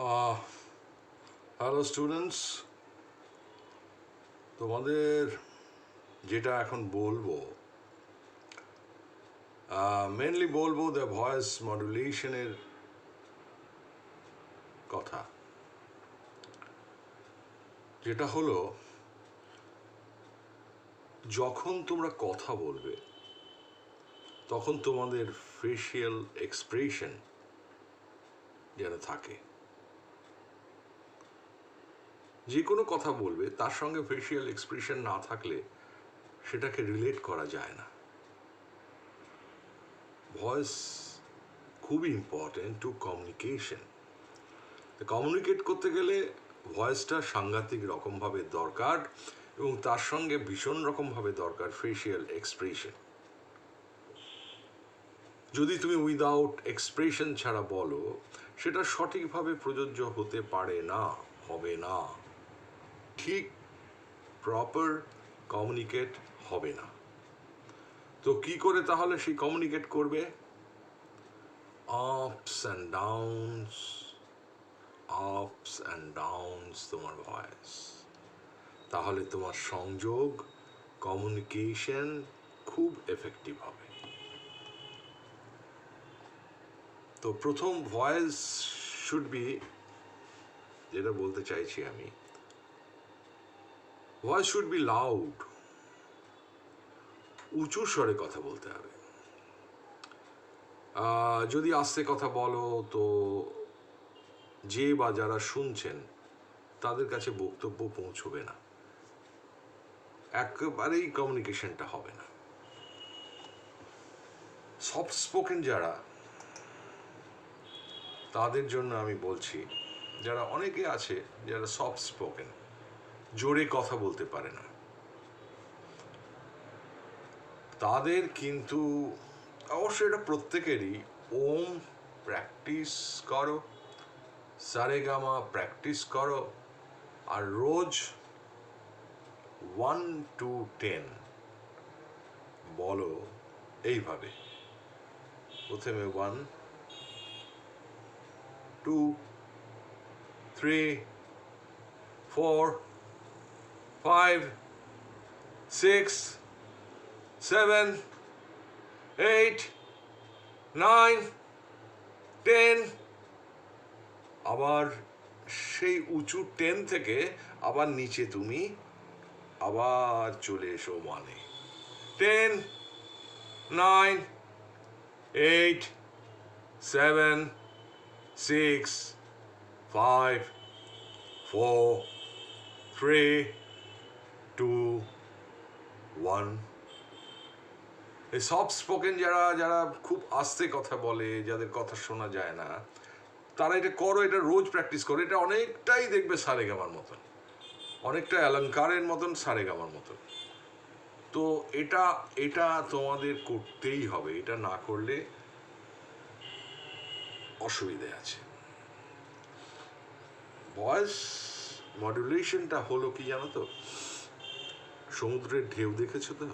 আহ hello students, তোমাদের যেটা এখন বলবো মেনলি বলবো দ্য ভয়েস মডুলেশনের কথা। যেটা হলো, যখন তোমরা কথা বলবে তখন তোমাদের ফেশিয়াল এক্সপ্রেশন যেন থাকে। যে কোনো কথা বলবে তার সঙ্গে ফেশিয়াল এক্সপ্রেশন না থাকলে সেটাকে রিলেট করা যায় না। ভয়েস খুবই ইম্পর্টেন্ট টু কমিউনিকেশন। কমিউনিকেট করতে গেলে ভয়েসটা সাংঘাতিক রকমভাবে দরকার, এবং তার সঙ্গে ভীষণ রকমভাবে দরকার ফেশিয়াল এক্সপ্রেশন। যদি তুমি উইদাউট এক্সপ্রেশন ছাড়া বলো, সেটা সঠিকভাবে প্রযোজ্য হতে পারে না, হবে না, ঠিক প্রপার কমিউনিকেট হবে না। তো কি করে তাহলে সেই কমিউনিকেট করবে? Ups and downs, ups and downs তোমার ভয়েস। তাহলে তোমার সংযোগ, কমিউনিকেশন খুব এফেক্টিভ হবে। তো প্রথম ভয়েস শুড বি, যেটা বলতে চাইছি আমি, ভয়েস শুড বি লাউড। উঁচু স্বরে কথা বলতে হবে। যদি আস্তে কথা বলো তো যে বা যারা শুনছেন তাদের কাছে বক্তব্য পৌঁছবে না, একেবারেই কমিউনিকেশনটা হবে না। সফট স্পোকেন যারা, তাদের জন্য আমি বলছি, যারা অনেকে আছে যারা সফট স্পোকেন, জোরে কথা বলতে পারে না, তাদের কিন্তু অবশ্যই এটা প্রত্যেকেরই, ওম প্র্যাকটিস করো, সারেগামা প্র্যাকটিস করো, আর রোজ 1 to 10 বলো এইভাবে। প্রথমে 1, 2, 3, 4, 5, 6, 7, 8, 9, 10, আবার সেই উঁচু 10 থেকে আবার নিচে তুমি আবার চলে এসো 1-এ। 10, 9, 8, 7, 6, 5, 4, 3, 2, 1। এই সফট স্পোকেন যারা যারা খুব আস্তে কথা বলে, যাদের কথা শোনা যায় না, তারা এটা করো, এটা রোজ প্র্যাকটিস করো। এটা অনেকটাই দেখবে সারেগামার মতন, অনেকটা অলঙ্কারের মতন, সারেগামার মতন। তো এটা এটা তোমাদের করতেই হবে। এটা না করলে অসুবিধে আছে। ভয়েস মডুলেশনটা হলো কি জানো তো? সমুদ্রের ঢেউ দেখেছো তো?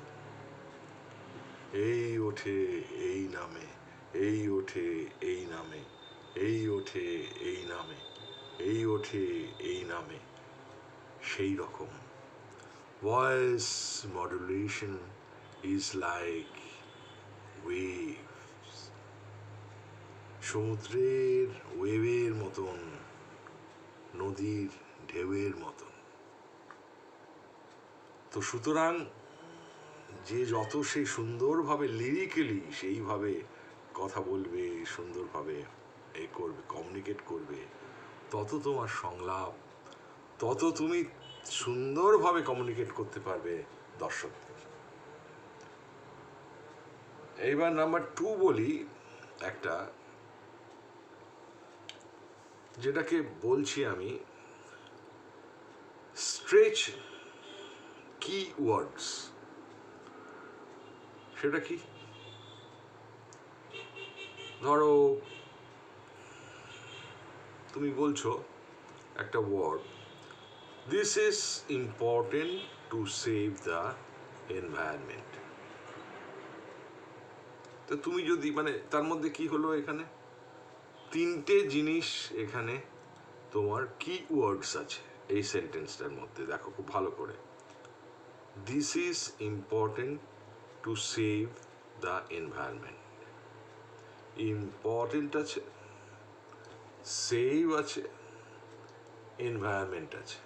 এই ওঠে এই নামে, এই ওঠে এই নামে, এই ওঠে এই নামে, এই ওঠে এই নামে। সেই রকম voice modulation is like waves, সমুদ্রের ওয়েভের মতন, নদীর ঢেউয়ের মতন। তো সুতরাং যে যত সেই সুন্দরভাবে লিরিক্যালি সেইভাবে কথা বলবে, সুন্দরভাবে করবে, কমিউনিকেট করবে, তত তোমার সংলাপ, তত তুমি সুন্দরভাবে কমিউনিকেট করতে পারবে দর্শকদের। এইবার নাম্বার 2 বলি একটা, যেটাকে বলছি আমি স্ট্রেচ কি ওয়ার্ডস। সেটা কি? ধরো তুমি বলছো একটা word, this is important to save the environment. তো তুমি যদি, মানে তার মধ্যে কি হলো, এখানে তিনটে জিনিস এখানে তোমার কি ওয়ার্ডস আছে এই সেন্টেন্সটার মধ্যে, দেখো খুব ভালো করে। This is important to save the environment. Important আছে, সেভ আছে, এনভায়রনমেন্ট আছে।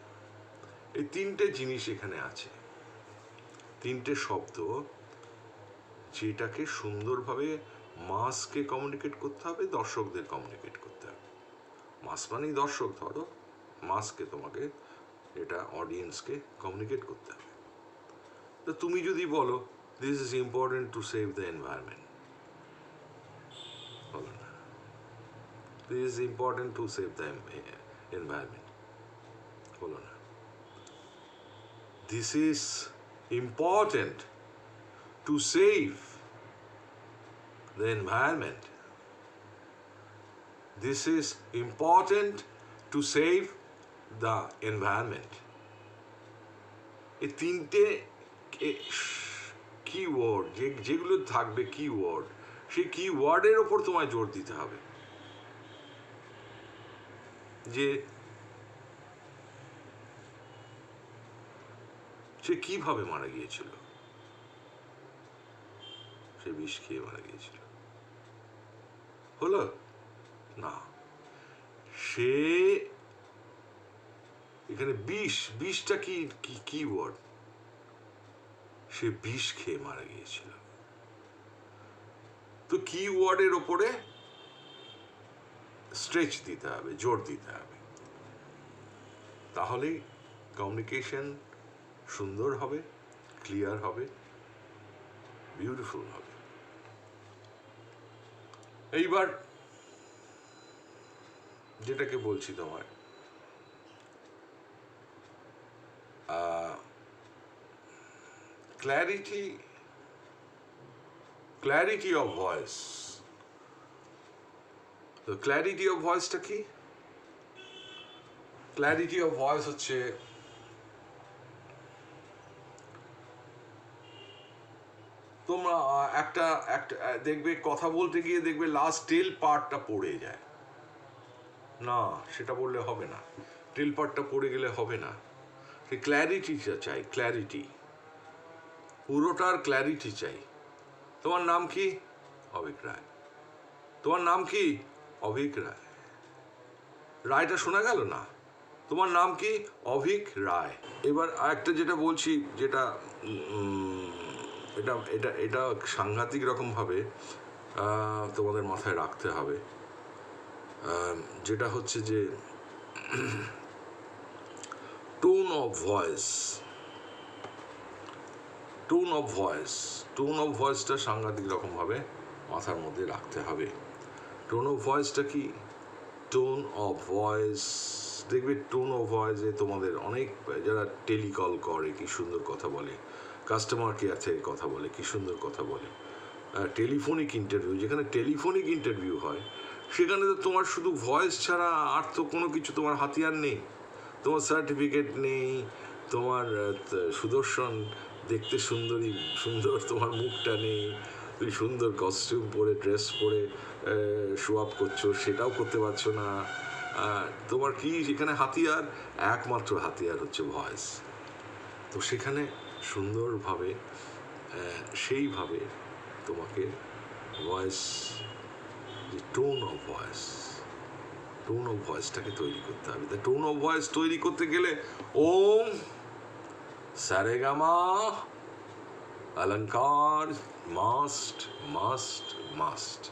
এই তিনটে জিনিস এখানে আছে, তিনটে শব্দ যেটাকে সুন্দরভাবে মাসকে কমিউনিকেট করতে হবে, দর্শকদের কমিউনিকেট করতে হবে। মাস মানেই দর্শক, ধরো মাসকে তোমাকে, এটা অডিয়েন্সকে কমিউনিকেট করতে হবে। তো তুমি যদি বলো this is important to save the environment, বলো না this is important to save the environment, বলো না this is important to save the environment. This is important to save the environment. এই তিনটে কিওয়ার্ড যেগুলো থাকবে, কিওয়ার্ড, সেই কিওয়ার্ডের ওপর তোমায় জোর দিতে হবে। যে সে কিভাবে মারা গিয়েছিল, সে বিষ খেয়ে মারা গিয়েছিল, হলো না, সে এখানে বিষটা কি ওয়ার্ড, সে বিষ খেয়ে মারা গিয়েছিল। তো কি ওয়ার্ডের ওপরে স্ট্রেচ দিতে হবে, জোর দিতে হবে, তাহলেই কমিউনিকেশন সুন্দর হবে, ক্লিয়ার হবে, বিউটিফুল হবে। এইবার যেটাকে বলছি তোমার, ক্ল্যারিটি অফ ভয়েস। তো ক্ল্যারিটি অফ ভয়েসটা কি? ক্ল্যারিটি অফ ভয়েস হচ্ছে তোমরা একটা দেখবে কথা বলতে গিয়ে দেখবে লাস্ট টেল পার্টটা পড়ে যায়, না সেটা বললে হবে না, টেল পার্টটা পড়ে গেলে হবে না, সেই ক্ল্যারিটিটা চাই, ক্ল্যারিটি, পুরোটার ক্ল্যারিটি চাই। তোমার নাম কি? অভিক রায়। তোমার নাম কি? অভিক রায়। রায়টা শোনা গেল না? তোমার নাম কি? অভিক রায়। এবার আরেকটা যেটা বলছি, যেটা এটা এটা এটা সাংঘাতিক রকমভাবে তোমাদের মাথায় রাখতে হবে, যেটা হচ্ছে যে tone of voice. Tone of ভয়েসটা সাংঘাতিক রকমভাবে মাথার মধ্যে রাখতে হবে। টোন অফ ভয়েসটা কি? টোন অফ ভয়েস, দেখবে টোন অফ ভয়েসে তোমাদের অনেক যারা টেলিকল করে কি সুন্দর কথা বলে, কাস্টমার কেয়ার থেকে কথা বলে কি সুন্দর কথা বলে, টেলিফোনিক ইন্টারভিউ, যেখানে টেলিফোনিক ইন্টারভিউ হয় সেখানে তো তোমার শুধু ভয়েস ছাড়া আর তো কোনো কিছু তোমার হাতিয়ার নেই, তোমার সার্টিফিকেট নেই, তোমার সুদর্শন দেখতে সুন্দর তোমার মুখটা নেই, তুমি সুন্দর কস্টিউম পরে ড্রেস পরে শো আপ করছো, সেটাও করতে পারছো না। তোমার কি সেখানে হাতিয়ার? একমাত্র হাতিয়ার হচ্ছে ভয়েস। তো সেখানে সুন্দরভাবে সেইভাবে তোমাকে ভয়েস, যে টোন অফ ভয়েসটাকে তৈরি করতে হবে। তা টোন অফ ভয়েস তৈরি করতে গেলে ওম সারেগামা অলঙ্কার মাস্ট।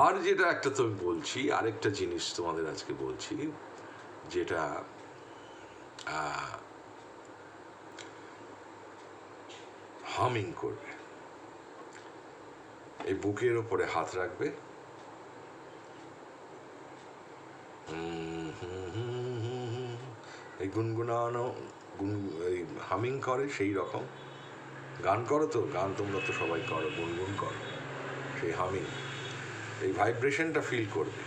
আর যেটা একটা তো বলছি, আরেকটা জিনিস তোমাদের আজকে বলছি, যেটা হামিং করবে, এই বুকের ওপরে হাত রাখবে, এই গুনগুনানো এই হামিং করে, সেই রকম গান করো তো, গান তোমরা তো সবাই করো, গুনগুন করো, সেই হামিং, এই ভাইব্রেশনটা ফিল করবে।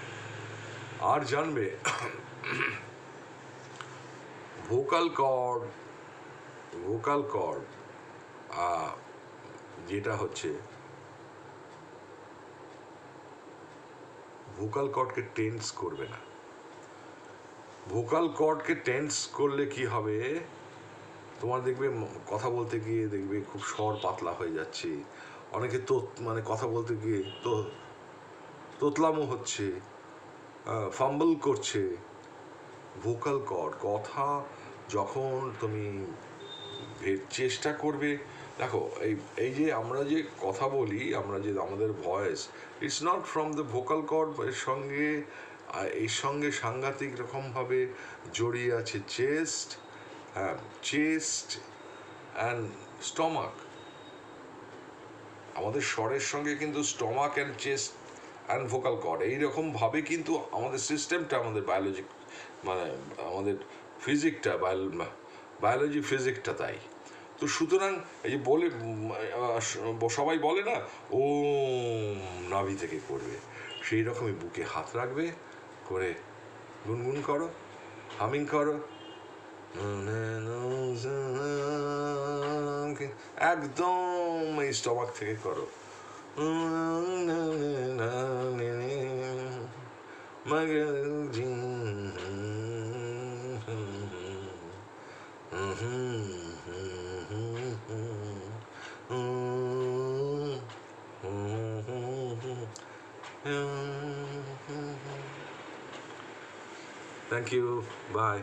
আর জানবে ভোকাল কর্ড যেটা হচ্ছে ভোকাল কর্ডকে টেন্স করবে না, ভোকাল কর্ডকে টেন্স করলে কি হবে, তোমার দেখবে কথা বলতে গিয়ে দেখবে খুব স্বর পাতলা হয়ে যাচ্ছে, অনেকে তো মানে কথা বলতে গিয়ে তো তোতলামো হচ্ছে, ফাম্বল করছে। ভোকাল কর্ড, কথা যখন তুমি চেষ্টা করবে, দেখো এই এই যে আমরা যে কথা বলি, আমরা যে আমাদের voice, it's not from the vocal cord, এর সঙ্গে সাংঘাতিক রকমভাবে জড়িয়ে আছে চেস্ট, হ্যাঁ, চেস্ট অ্যান্ড স্টমাক। আমাদের স্বরের সঙ্গে কিন্তু stomach and chest and vocal cord এইরকমভাবে কিন্তু আমাদের সিস্টেমটা, আমাদের বায়োলজি মানে আমাদের ফিজিকটা, বায়োলজি ফিজিকটা তাই। তো সুতরাং এই যে বলে সবাই বলে না ও নাভি থেকে করবে, সেই রকমই বুকে হাত রাখবে, করে গুনগুন করো, হামিং করো, একদম এই স্টমাক থেকে করো। Thank you. Bye.